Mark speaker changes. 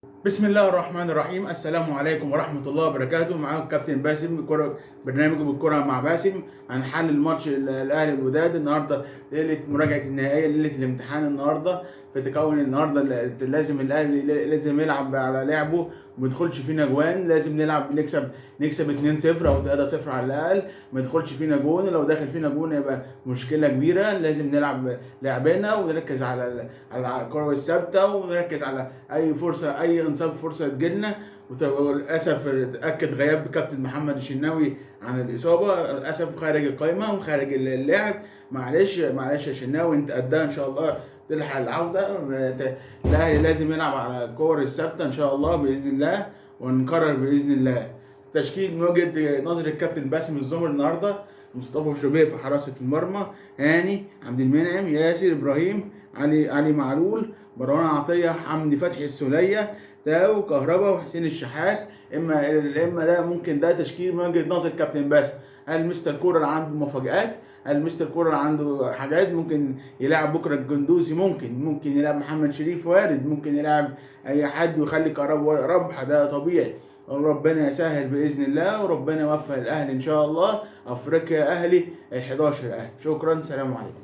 Speaker 1: بسم الله الرحمن الرحيم. السلام عليكم ورحمة الله وبركاته. معاكم كابتن باسم برنامج بالكرة مع باسم. هنحلل ماتش الأهلي الوداد النهارده، ليلة مراجعة النهائية، ليلة الامتحان النهارده. في تكون النهارده لازم الأهلي لازم يلعب على لعبه وما يدخلش فينا جوان. لازم نلعب نكسب 2-0 أو 3-0 على الأقل، ما يدخلش فينا جون. لو دخل فينا جون يبقى مشكلة كبيرة. لازم نلعب لعبنا ونركز على الكرة الثابتة، ونركز على أي فرصة، أي انصاف فرصه تجيلنا. وللاسف اتاكد غياب كابتن محمد الشناوي عن الاصابه، للاسف خارج القائمه وخارج اللعب. معلش يا شناوي، انت قدها ان شاء الله، تلحق العوده. الاهلي لازم يلعب على الكور الثابته ان شاء الله باذن الله، ونكرر باذن الله. تشكيل من وجهه نظر الكابتن باسم الزمر النهارده: مصطفى شوبير في حراسه المرمى، هاني، عبد المنعم، ياسر ابراهيم، علي معلول، مروان عطيه، حمدي فتحي، السوليه، تاو، كهربا، وحسين الشحات. اما ده ممكن ده تشكيل من وجهه نظر كابتن باسم. هل مستر كولر عنده مفاجآت؟ هل مستر كولر عنده حاجات ممكن يلعب بكره؟ الجندوزي ممكن يلعب، محمد شريف وارد، ممكن يلعب اي حد ويخلي كهربا ربح، ده طبيعي. ربنا يسهل باذن الله، وربنا يوفق الاهلي ان شاء الله. افريقيا اهلي، ال 11 اهلي. شكرا، سلام عليكم.